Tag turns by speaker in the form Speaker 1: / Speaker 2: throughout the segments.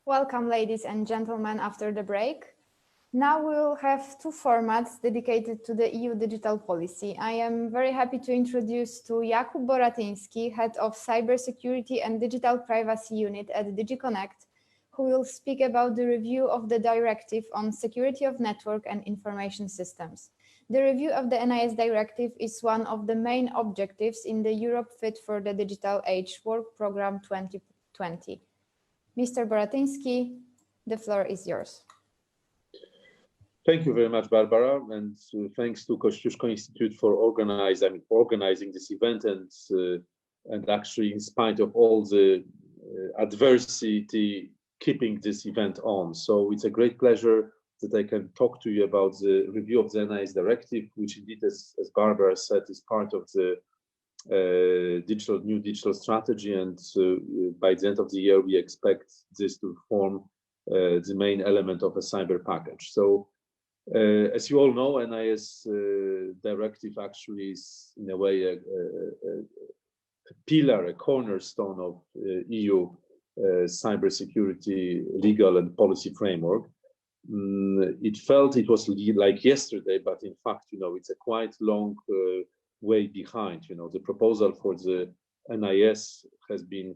Speaker 1: Welcome, ladies and gentlemen, after the break. Now we'll have two formats dedicated to the EU digital policy. I am very happy to introduce to Jakub Boratyński, Head of Cybersecurity and Digital Privacy Unit at DigiConnect, who will speak about the review of the Directive on Security of Network and Information Systems. The review of the NIS Directive is one of the main objectives in the Europe Fit for the Digital Age Work Programme 2020. Mr. Boratyński, the floor is yours.
Speaker 2: Thank you very much, Barbara, and thanks to Kościuszko Institute for organizing this event, and actually, in spite of all the adversity, keeping this event on. So it's a great pleasure that I can talk to you about the review of the NIS Directive, which indeed, as Barbara said, is part of the new digital strategy, and by the end of the year, we expect this to form the main element of a cyber package. So, as you all know, NIS Directive actually is, in a way, a pillar, a cornerstone of EU cybersecurity legal and policy framework. It felt it was like yesterday, but in fact, it's a quite long way behind. The proposal for the NIS has been,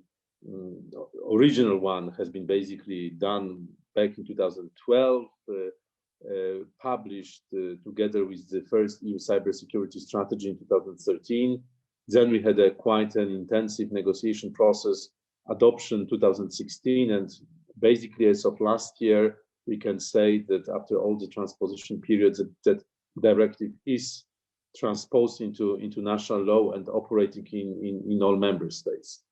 Speaker 2: original one has been basically done back in 2012, published together with the first EU cybersecurity strategy in 2013. Then we had quite an intensive negotiation process, adoption 2016, and basically as of last year, we can say that after all the transposition periods, that directive is transposed into national law and operating in all member states.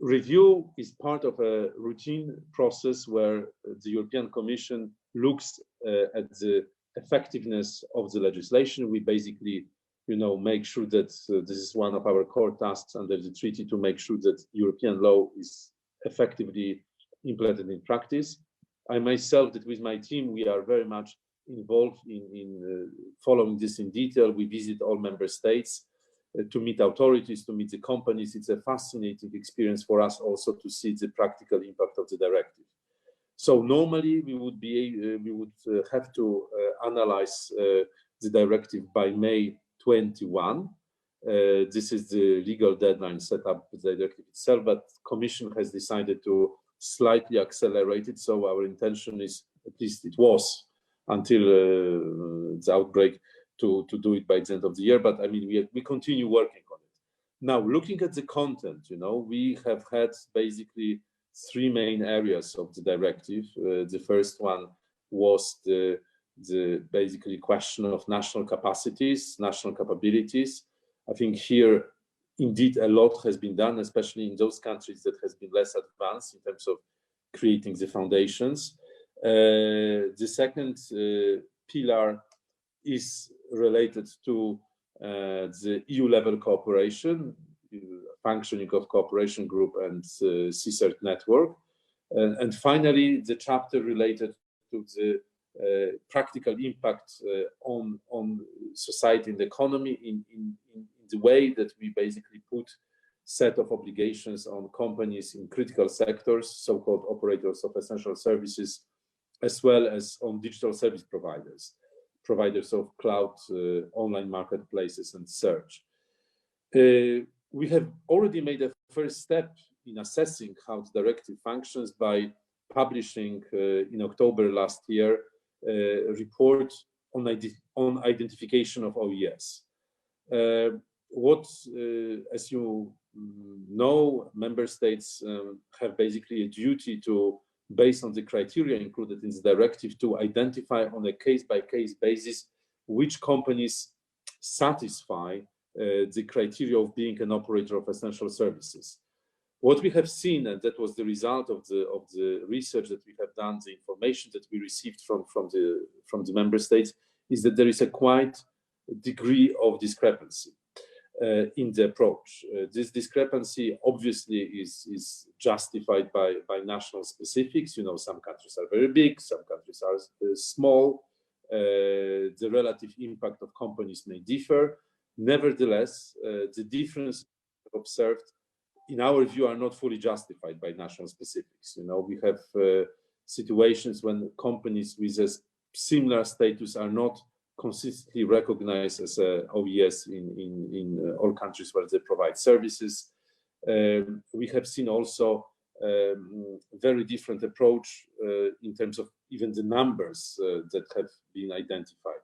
Speaker 2: Review is part of a routine process where the European Commission looks at the effectiveness of the legislation. We basically, make sure that this is one of our core tasks under the treaty, to make sure that European law is effectively implemented in practice. I myself, that with my team, we are very much involved in following this in detail. We visit all member states to meet authorities, to meet the companies. It's a fascinating experience for us also to see the practical impact of the directive. So normally we would have to analyze the directive by May 21. This is the legal deadline set up with the directive itself, but Commission has decided to slightly accelerate it. So our intention is, at least it was until the outbreak, to do it by the end of the year. But I mean, we continue working on it. Now, looking at the content, we have had basically three main areas of the directive. The first one was the basically question of national capacities, national capabilities. I think here, indeed, a lot has been done, especially in those countries that has been less advanced in terms of creating the foundations. The second pillar is related to the EU-level cooperation, functioning of cooperation group and CSERT network. And finally, the chapter related to the practical impact on society and the economy in the way that we basically put set of obligations on companies in critical sectors, so-called operators of essential services, as well as on digital service providers of cloud, online marketplaces, and search. We have already made a first step in assessing how the directive functions by publishing in October last year a report on identification of OES. As you know, member states have basically a duty to, based on the criteria included in the directive, to identify on a case-by-case basis which companies satisfy the criteria of being an operator of essential services. What we have seen, and that was the result of the research that we have done, the information that we received from the member states, is that there is a quite degree of discrepancy in the approach. This discrepancy obviously is justified by national specifics. Some countries are very big, some countries are small. The relative impact of companies may differ. Nevertheless, the difference observed in our view, are not fully justified by national specifics. You know, we have situations when companies with a similar status are not consistently recognized as OES in all countries where they provide services. We have seen also very different approach in terms of even the numbers that have been identified.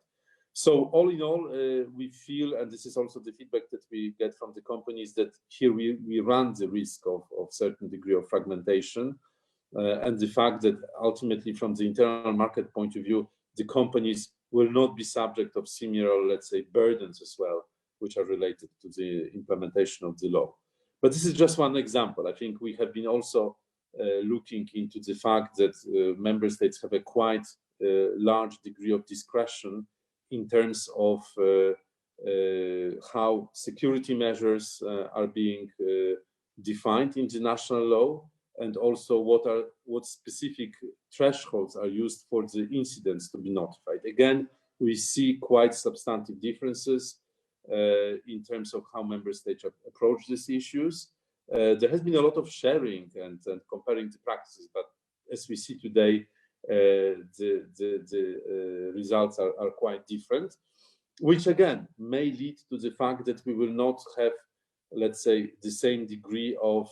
Speaker 2: So all in all, we feel, and this is also the feedback that we get from the companies, that here we run the risk of certain degree of fragmentation, and the fact that ultimately from the internal market point of view, the companies will not be subject of similar, let's say, burdens as well, which are related to the implementation of the law. But this is just one example. I think we have been also looking into the fact that member states have a quite large degree of discretion in terms of how security measures are being defined in the national law, and also what specific thresholds are used for the incidents to be notified. Again, we see quite substantive differences in terms of how member states approach these issues. There has been a lot of sharing and comparing the practices, but as we see today, the results are quite different, which again may lead to the fact that we will not have, let's say, the same degree of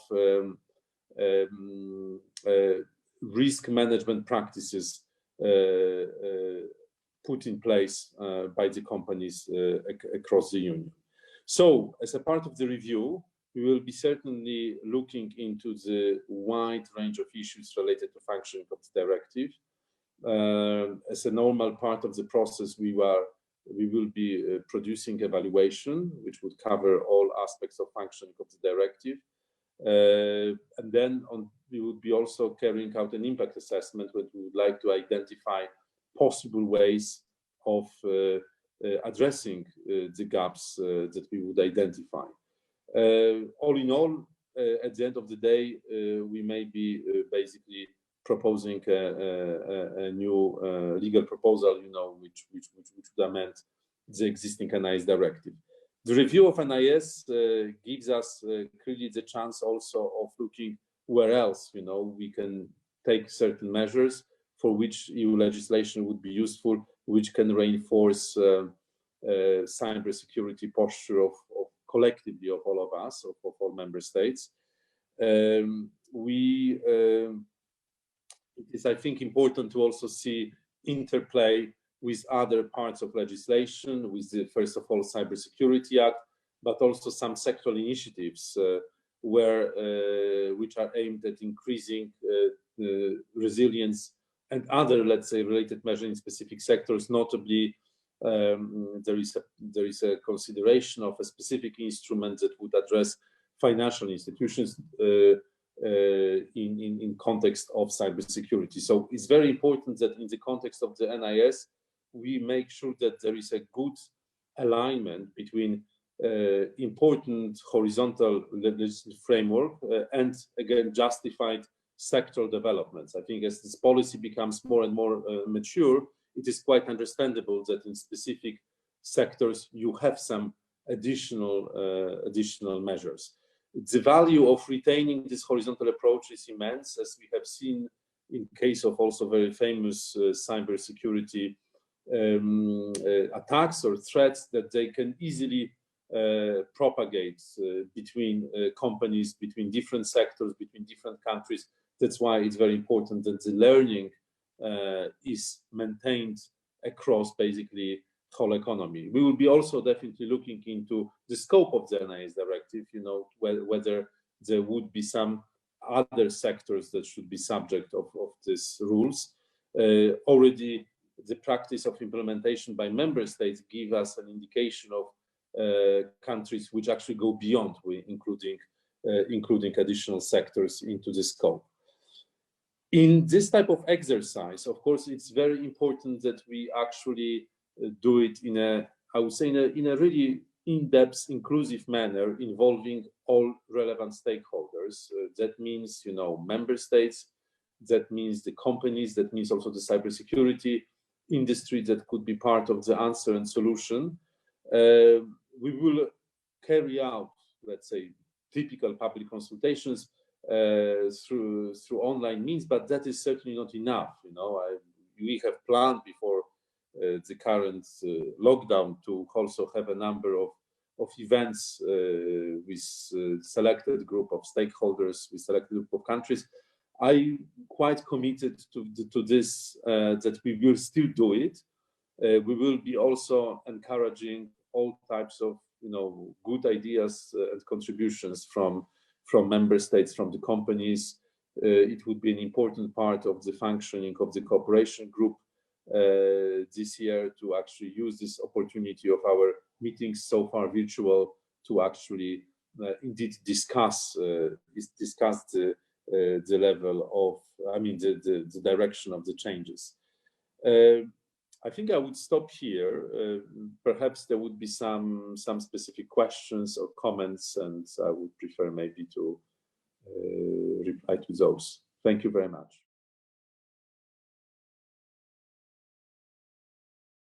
Speaker 2: risk management practices put in place by the companies across the union. So as a part of the review, we will be certainly looking into the wide range of issues related to functioning of the directive. As a normal part of the process, we will be producing evaluation, which would cover all aspects of functioning of the directive. And then we would be also carrying out an impact assessment, where we would like to identify possible ways of addressing the gaps that we would identify. All in all, at the end of the day, we may be basically proposing a new legal proposal, you know, which would amend the existing NIS directive. The review of NIS gives us clearly the chance also of looking where else, you know, we can take certain measures for which EU legislation would be useful, which can reinforce cybersecurity posture of collectively of all of us, of all member states. It is, I think, important to also see interplay with other parts of legislation, with the, first of all, Cybersecurity Act, but also some sectoral initiatives which are aimed at increasing resilience and other, let's say, related measures in specific sectors. Notably, there is a consideration of a specific instrument that would address financial institutions in context of cybersecurity. So it's very important that in the context of the NIS, we make sure that there is a good alignment between important horizontal legislative framework and, again, justified sectoral developments. I think as this policy becomes more and more mature, it is quite understandable that in specific sectors you have some additional measures. The value of retaining this horizontal approach is immense, as we have seen in case of also very famous cybersecurity attacks or threats, that they can easily propagate between companies, between different sectors, between different countries. That's why it's very important that the learning is maintained across basically whole economy. We will be also definitely looking into the scope of the NIS directive, you know, whether there would be some other sectors that should be subject of these rules. Already the practice of implementation by member states give us an indication of countries which actually go beyond, including additional sectors into the scope. In this type of exercise, of course, it's very important that we actually do it in a, I would say, in a really in-depth, inclusive manner, involving all relevant stakeholders. That means, you know, member states, that means the companies, that means also the cybersecurity industry that could be part of the answer and solution. We will carry out, let's say, typical public consultations through online means, but that is certainly not enough. We have planned before the current lockdown to also have a number of events with selected group of stakeholders, with selected group of countries. I'm quite committed to this, that we will still do it. We will be also encouraging all types of good ideas and contributions from member states, from the companies. It would be an important part of the functioning of the cooperation group this year to actually use this opportunity of our meetings so far virtual to actually indeed discuss the level of, the direction of the changes. I think I would stop here. Perhaps there would be some specific questions or comments, and I would prefer maybe to reply to those. Thank you very much.